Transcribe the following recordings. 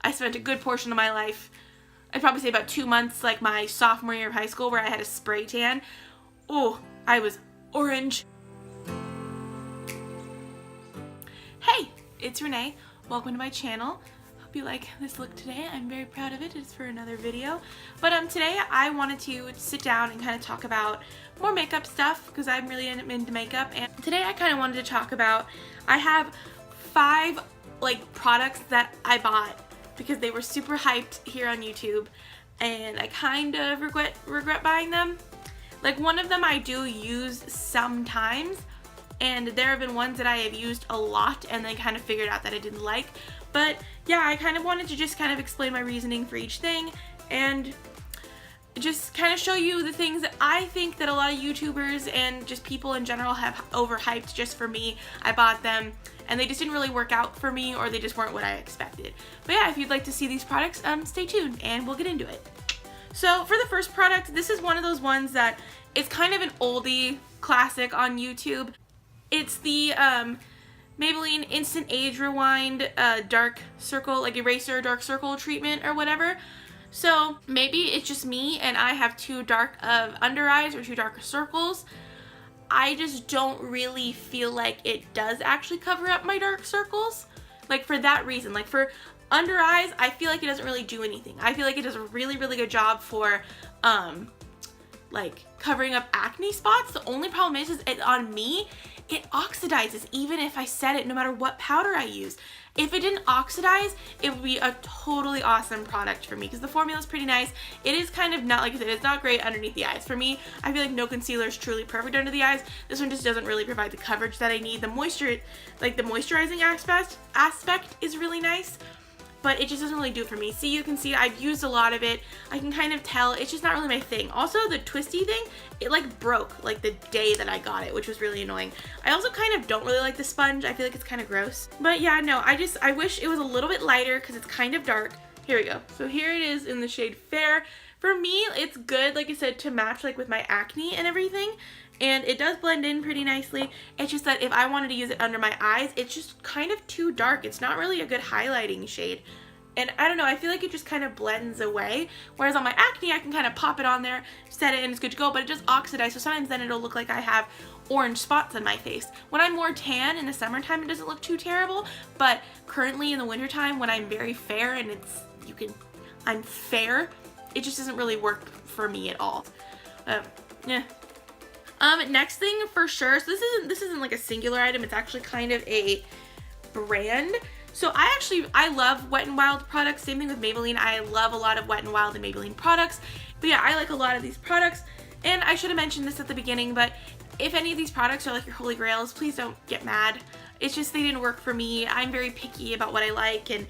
I spent a good portion of my life, I'd probably say about 2 months, like my sophomore year of high school, where I had a spray tan. Oh, I was orange. Hey, it's Renee. Welcome to my channel. Hope you like this look today. I'm very proud of it. It's for another video. But today I wanted to sit down and kind of talk about more makeup stuff because I'm really into makeup. And today I kind of wanted to talk about, I have 5 products that I bought because they were super hyped here on YouTube, and I kind of regret buying them. Like, one of them I do use sometimes, and there have been ones that I have used a lot and then kind of figured out that I didn't like. But yeah, I kind of wanted to just kind of explain my reasoning for each thing and just kind of show you the things that I think that a lot of YouTubers and just people in general have overhyped just for me. I bought them and they just didn't really work out for me, or they just weren't what I expected. But yeah, if you'd like to see these products, stay tuned and we'll get into it. So for the first product, this is one of those ones that is kind of an oldie classic on YouTube. It's the Maybelline Instant Age Rewind dark circle, like eraser dark circle treatment or whatever. So maybe it's just me and I have too dark of under eyes or too dark circles. I just don't really feel like it does actually cover up my dark circles. Like, for that reason, like for under eyes, I feel like it doesn't really do anything. I feel like it does a really, really good job for like covering up acne spots. The only problem is it, on me, it oxidizes even if I set it, no matter what powder I use. If it didn't oxidize, it would be a totally awesome product for me because the formula is pretty nice. It is kind of not, like I said, it's not great underneath the eyes. For me, I feel like no concealer is truly perfect under the eyes. This one just doesn't really provide the coverage that I need. The moisture, like the moisturizing aspect is really nice, but it just doesn't really do it for me. See, you can see I've used a lot of it. I can kind of tell it's just not really my thing. Also, the twisty thing, it like broke like the day that I got it, which was really annoying. I also kind of don't really like the sponge. I feel like it's kind of gross. But yeah, no, I wish it was a little bit lighter because it's kind of dark. Here we go. So here it is in the shade Fair. For me, it's good, like I said, to match like with my acne and everything. And it does blend in pretty nicely. It's just that if I wanted to use it under my eyes, it's just kind of too dark. It's not really a good highlighting shade. And I don't know, I feel like it just kind of blends away. Whereas on my acne, I can kind of pop it on there, set it, and it's good to go. But it does oxidize, so sometimes then it'll look like I have orange spots on my face. When I'm more tan in the summertime, it doesn't look too terrible. But currently in the wintertime, when I'm very fair and I'm fair, it just doesn't really work for me at all. Yeah. Next thing for sure, so this isn't like a singular item, it's actually kind of a brand. So I love Wet n Wild products. Same thing with Maybelline. I love a lot of Wet n Wild and Maybelline products. But yeah, I like a lot of these products. And I should have mentioned this at the beginning, but if any of these products are like your holy grails, please don't get mad. It's just they didn't work for me. I'm very picky about what I like, and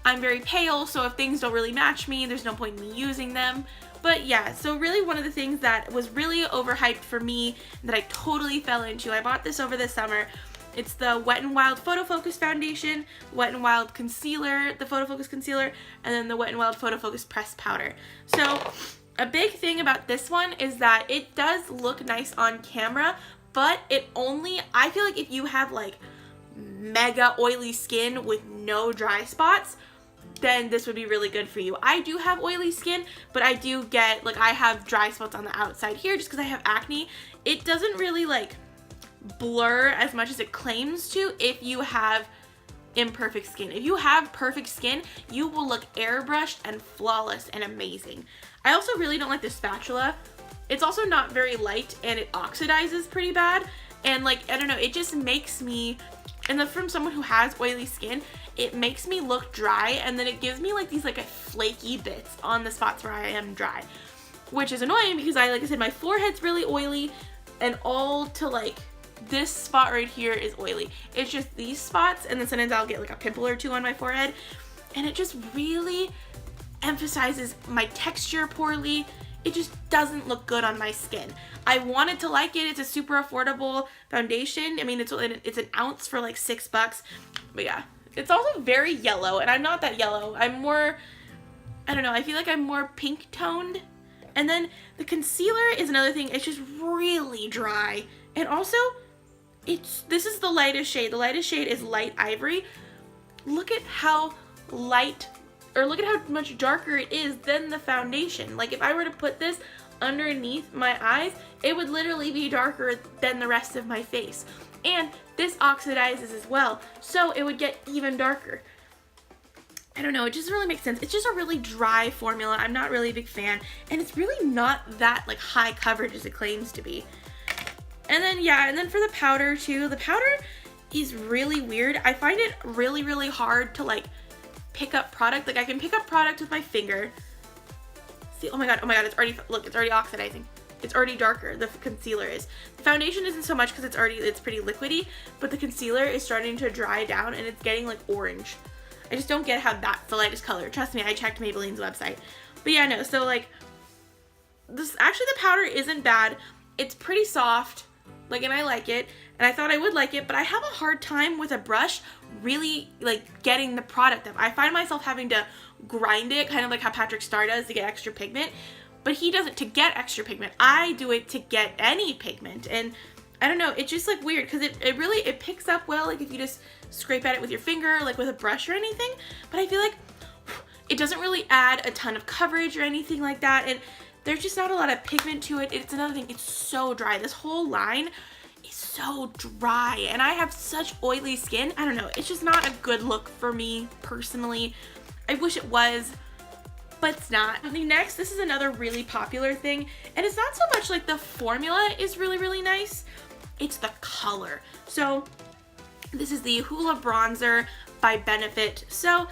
I'm very pale, so if things don't really match me, there's no point in me using them. But yeah, so really one of the things that was really overhyped for me that I totally fell into, I bought this over the summer. It's the Wet n Wild Photo Focus Foundation, Wet n Wild Concealer, the Photo Focus Concealer, and then the Wet n Wild Photo Focus Pressed Powder. So a big thing about this one is that it does look nice on camera, but I feel like if you have like mega oily skin with no dry spots, then this would be really good for you. I do have oily skin, but I do get, like, I have dry spots on the outside here just because I have acne. It doesn't really like blur as much as it claims to if you have imperfect skin. If you have perfect skin, you will look airbrushed and flawless and amazing. I also really don't like the spatula. It's also not very light and it oxidizes pretty bad. And like, I don't know, it just makes me, and then from someone who has oily skin, it makes me look dry, and then it gives me like these like flaky bits on the spots where I am dry, which is annoying because like I said, my forehead's really oily, and all to like this spot right here is oily. It's just these spots, and then sometimes I'll get like a pimple or two on my forehead, and it just really emphasizes my texture poorly. It just doesn't look good on my skin. I wanted to like it. It's a super affordable foundation. I mean, it's an ounce for like $6, but yeah. It's also very yellow, and I'm not that yellow. I'm more, I don't know, I feel like I'm more pink toned. And then the concealer is another thing. It's just really dry. And also, this is the lightest shade. The lightest shade is Light Ivory. Look at how light or look at how much darker it is than the foundation. Like if I were to put this underneath my eyes, it would literally be darker than the rest of my face. And this oxidizes as well, so it would get even darker. I don't know, it just really makes sense. It's just a really dry formula. I'm not really a big fan, and it's really not that like high coverage as it claims to be. And then yeah, and then for the powder too, the powder is really weird. I find it really, really hard to like pick up product. Like I can pick up product with my finger. See, oh my god, it's already, look, it's already oxidizing. It's already darker, the concealer is. The foundation isn't so much because it's pretty liquidy, but the concealer is starting to dry down and it's getting like orange. I just don't get how that's the lightest color. Trust me, I checked Maybelline's website. But yeah, no, so like, this, actually the powder isn't bad. It's pretty soft, like, and I like it, and I thought I would like it, but I have a hard time with a brush really like getting the product up. I find myself having to grind it, kind of like how Patrick Star does to get extra pigment, but he does it to get extra pigment. I do it to get any pigment, and I don't know, it's just like weird because it really picks up well, like if you just scrape at it with your finger, like with a brush or anything, but I feel like it doesn't really add a ton of coverage or anything like that, and there's just not a lot of pigment to it. It's another thing, it's so dry. This whole line is so dry, and I have such oily skin. I don't know, it's just not a good look for me personally. I wish it was, but it's not. I think next, this is another really popular thing, and it's not so much like the formula is really, really nice, it's the color. So this is the Hoola Bronzer by Benefit. So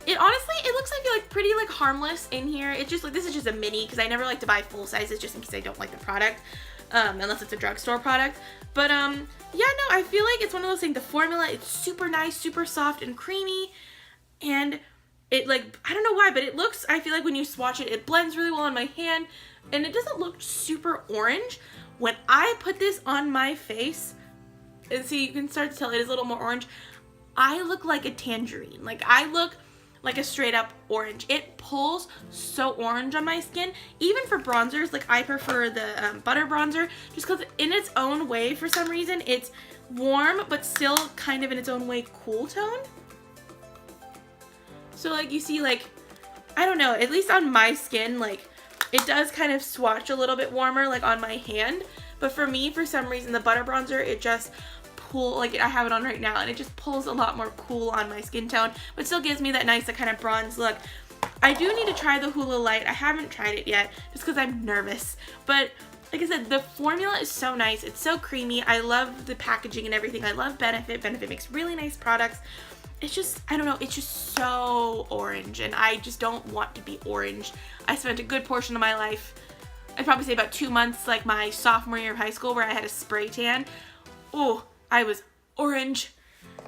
it honestly, it looks like pretty like harmless in here. It's just like, this is just a mini because I never like to buy full sizes just in case I don't like the product, unless it's a drugstore product. But yeah, no, I feel like it's one of those things, the formula, it's super nice, super soft and creamy, and it like, I don't know why, but it looks, I feel like when you swatch it, it blends really well on my hand, and it doesn't look super orange. When I put this on my face, and see, you can start to tell it is a little more orange, I look like a tangerine. Like I look like a straight up orange. It pulls so orange on my skin. Even for bronzers, like I prefer the butter bronzer, just because in its own way, for some reason, it's warm, but still kind of in its own way cool tone. So like you see, like, I don't know, at least on my skin, like it does kind of swatch a little bit warmer like on my hand, but for me, for some reason, the butter bronzer, it just like I have it on right now, and it just pulls a lot more cool on my skin tone, but still gives me that nice that kind of bronze look. I do need to try the Hoola Light. I haven't tried it yet just because I'm nervous, but like I said, the formula is so nice. It's so creamy. I love the packaging and everything. I love Benefit. Benefit makes really nice products. It's just, I don't know, it's just so orange, and I just don't want to be orange. I spent a good portion of my life, I'd probably say about 2 months, like my sophomore year of high school, where I had a spray tan. Oh, I was orange,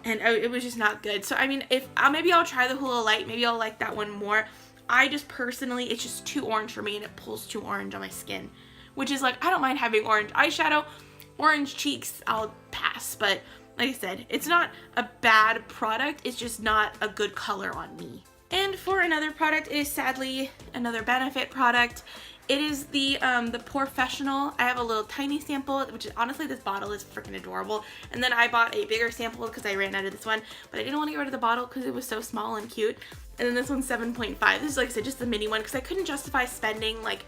and it was just not good. So I mean, if maybe I'll try the Hoola Light, maybe I'll like that one more. I just personally, it's just too orange for me, and it pulls too orange on my skin, which is like, I don't mind having orange eyeshadow, orange cheeks, I'll pass, but like I said, it's not a bad product, it's just not a good color on me. And for another product, it is sadly another Benefit product. It is the Porefessional. I have a little tiny sample, which is honestly, this bottle is freaking adorable. And then I bought a bigger sample because I ran out of this one, but I didn't want to get rid of the bottle because it was so small and cute. And then this one's 7.5. This is, like I said, just the mini one because I couldn't justify spending like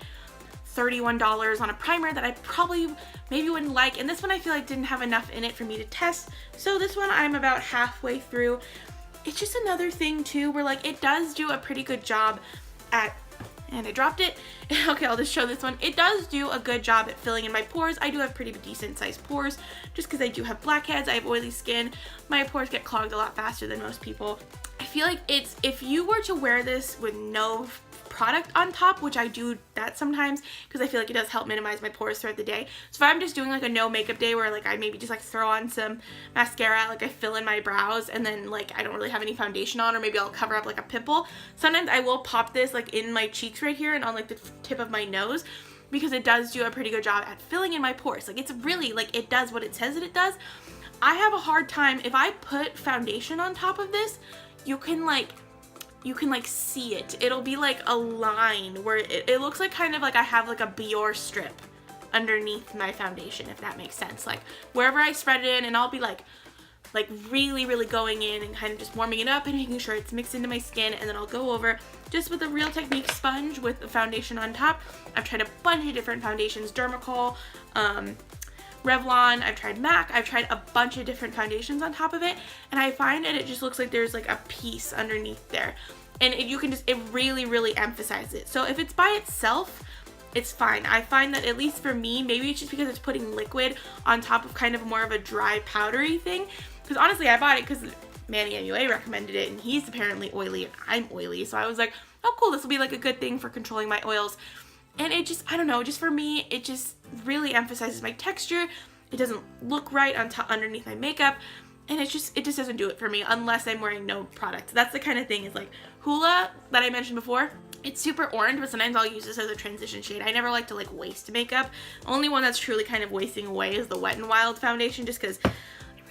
$31 on a primer that I probably maybe wouldn't like. And this one I feel like didn't have enough in it for me to test. So this one I'm about halfway through. It's just another thing too where like it does do a pretty good job at, and I dropped it. Okay, I'll just show this one. It does do a good job at filling in my pores. I do have pretty decent sized pores just because I do have blackheads. I have oily skin. My pores get clogged a lot faster than most people. I feel like it's, if you were to wear this with no product on top, which I do that sometimes because I feel like it does help minimize my pores throughout the day. So if I'm just doing like a no makeup day where like I maybe just like throw on some mascara, like I fill in my brows, and then like I don't really have any foundation on, or maybe I'll cover up like a pimple, sometimes I will pop this like in my cheeks right here and on like the tip of my nose, because it does do a pretty good job at filling in my pores. Like it's really, like it does what it says that it does. I have a hard time, if I put foundation on top of this, you can see it. It'll be like a line where it looks like kind of like I have like a Biore strip underneath my foundation, if that makes sense. Like wherever I spread it in, and I'll be like like really going in and kind of just warming it up and making sure it's mixed into my skin, and then I'll go over just with a Real Technique sponge with the foundation on top. I've tried a bunch of different foundations, Dermacol, Revlon, I've tried MAC, I've tried a bunch of different foundations on top of it, and I find that it just looks like there's like a piece underneath there. And it really emphasizes it. So if it's by itself, it's fine. I find that, at least for me, maybe it's just because it's putting liquid on top of kind of more of a dry powdery thing. Because honestly, I bought it because Manny MUA recommended it, and he's apparently oily and I'm oily. So I was like, oh cool, this will be like a good thing for controlling my oils. And it just, I don't know, just for me, it just really emphasizes my texture. It doesn't look right underneath my makeup. And it just doesn't do it for me unless I'm wearing no product. That's the kind of thing, is like Hoola that I mentioned before. It's super orange, but sometimes I'll use this as a transition shade. I never like to like waste makeup. Only one that's truly kind of wasting away is the Wet n Wild foundation, just because I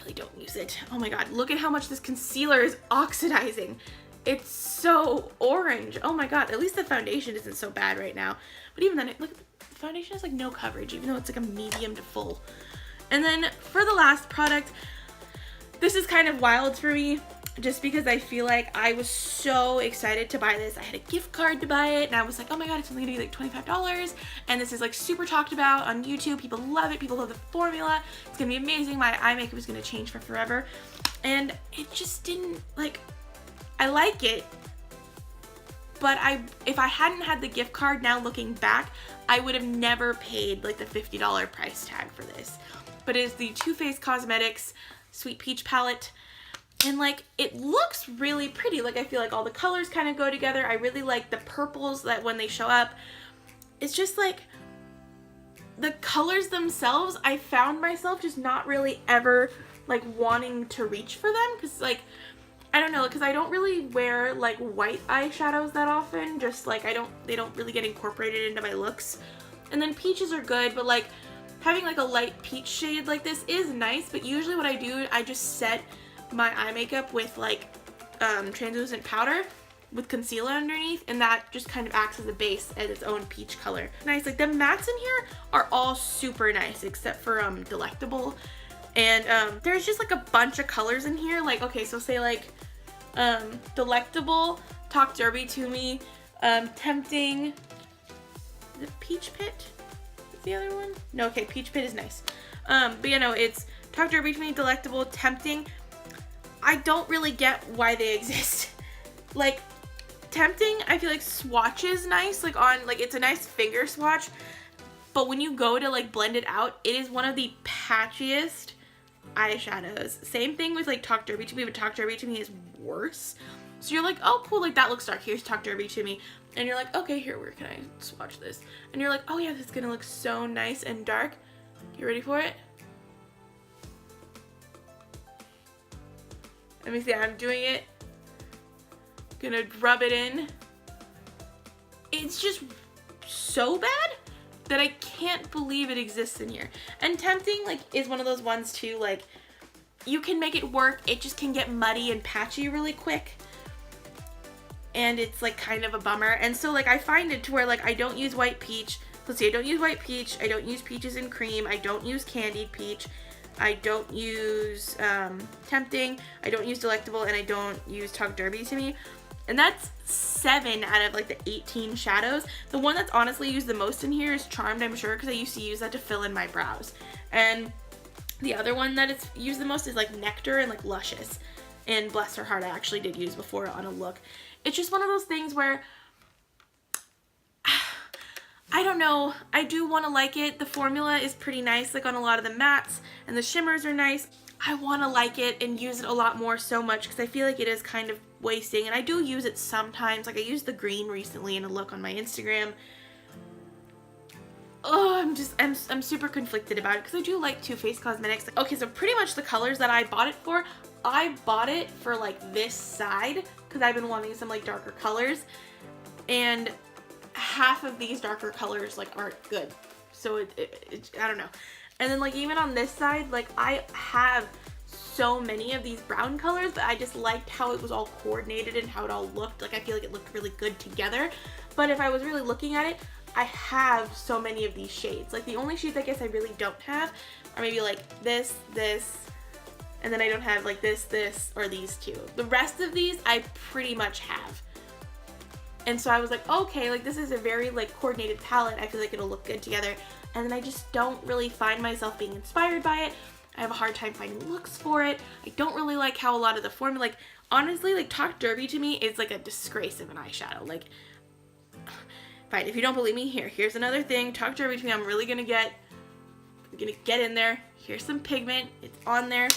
really don't use it. Oh my god, look at how much this concealer is oxidizing. It's so orange. Oh my god, at least the foundation isn't so bad right now. But even then, look, the foundation has like no coverage, even though it's like a medium to full. And then for the last product, this is kind of wild for me, just because I feel like I was so excited to buy this. I had a gift card to buy it, and I was like, oh my god, it's only gonna be like $25, and this is like super talked about on YouTube. People love it. People love the formula. It's gonna be amazing. My eye makeup is gonna change for forever. And it just didn't, like, I like it, but if I hadn't had the gift card, now looking back, I would have never paid like the $50 price tag for this. But it is the Too Faced Cosmetics Sweet Peach palette. And like, it looks really pretty. Like, I feel like all the colors kind of go together. I really like the purples that when they show up. It's just like, the colors themselves, I found myself just not really ever like wanting to reach for them. Cause like, I don't know, because I don't really wear like white eyeshadows that often. Just like, they don't really get incorporated into my looks. And then peaches are good, but like, having like a light peach shade like this is nice. But usually what I do, I just set my eye makeup with like translucent powder with concealer underneath, and that just kind of acts as a base as its own peach color. Nice. Like, the mattes in here are all super nice except for Delectable. And there's just like a bunch of colors in here. Like, okay, so say like Delectable, Talk Derby to Me, Tempting, is it Peach Pit? Is the other one? No, okay, Peach Pit is nice. But you know, it's Talk Derby to Me, Delectable, Tempting. I don't really get why they exist. Like, Tempting, I feel like swatches nice, like on, like, it's a nice finger swatch, but when you go to like blend it out, it is one of the patchiest eyeshadows. Same thing with like Talk Derby to Me, but Talk Derby to Me is worse. So you're like, oh cool, like that looks dark, here's Talk Derby to Me. And you're like, okay, here, where can I swatch this? And you're like, oh yeah, this is gonna look so nice and dark. You ready for it? Let me see, I'm doing it. Gonna rub it in. It's just so bad that I can't believe it exists in here. And Tempting, like, is one of those ones too, like, you can make it work, it just can get muddy and patchy really quick. And it's like kind of a bummer. And so like, I find it to where like, I don't use white peach. Let's see, I don't use white peach, I don't use peaches and cream, I don't use candied peach, I don't use Tempting, I don't use Delectable, and I don't use Talk Derby to Me. And that's 7 out of like the 18 shadows. The one that's honestly used the most in here is Charmed, I'm sure, because I used to use that to fill in my brows. And the other one that it's used the most is like Nectar and like Luscious. And bless her heart, I actually did use before on a look. It's just one of those things where, I don't know, I do want to like it. The formula is pretty nice, like on a lot of the mattes, and the shimmers are nice. I want to like it and use it a lot more so much because I feel like it is kind of wasting, and I do use it sometimes. Like, I used the green recently in a look on my Instagram. Oh, I'm super conflicted about it because I do like Too Faced Cosmetics. Okay, so pretty much the colors that I bought it for, I bought it for like this side because I've been wanting some like darker colors, and half of these darker colors like aren't good. So I don't know. And then like even on this side, like I have so many of these brown colors, but I just liked how it was all coordinated and how it all looked. Like, I feel like it looked really good together. But if I was really looking at it, I have so many of these shades. Like, the only shades I guess I really don't have are maybe like this, and then I don't have like this, or these two. The rest of these I pretty much have. And so I was like, okay, like this is a very like coordinated palette. I feel like it'll look good together. And then I just don't really find myself being inspired by it. I have a hard time finding looks for it. I don't really like how a lot of the formula, like honestly, like Talk Derby to me is like a disgrace of an eyeshadow. Like, fine, if you don't believe me, here's another thing. Talk Derby to me, I'm gonna get in there. Here's some pigment, it's on there.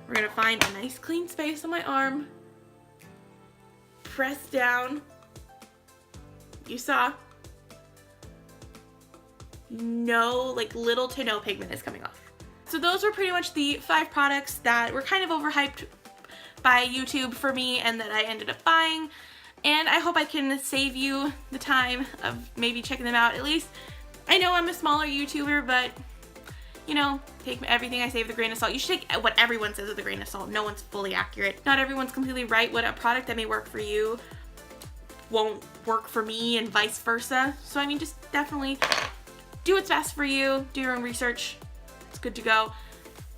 We're gonna find a nice clean space on my arm. Press down. You saw. No, like little to no pigment is coming off. So those were pretty much the 5 products that were kind of overhyped by YouTube for me and that I ended up buying. And I hope I can save you the time of maybe checking them out at least. I know I'm a smaller YouTuber, but you know, take everything I say with a grain of salt. You should take what everyone says with a grain of salt. No one's fully accurate. Not everyone's completely right. What a product that may work for you won't work for me and vice versa. So I mean, just definitely do what's best for you. Do your own research. It's good to go.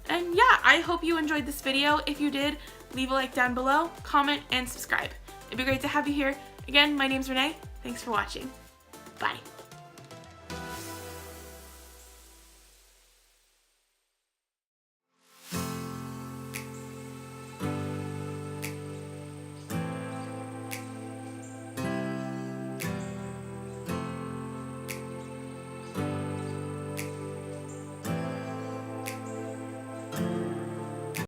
And yeah, I hope you enjoyed this video. If you did, leave a like down below, comment, and subscribe. It'd be great to have you here. Again, my name's Renee. Thanks for watching. Bye.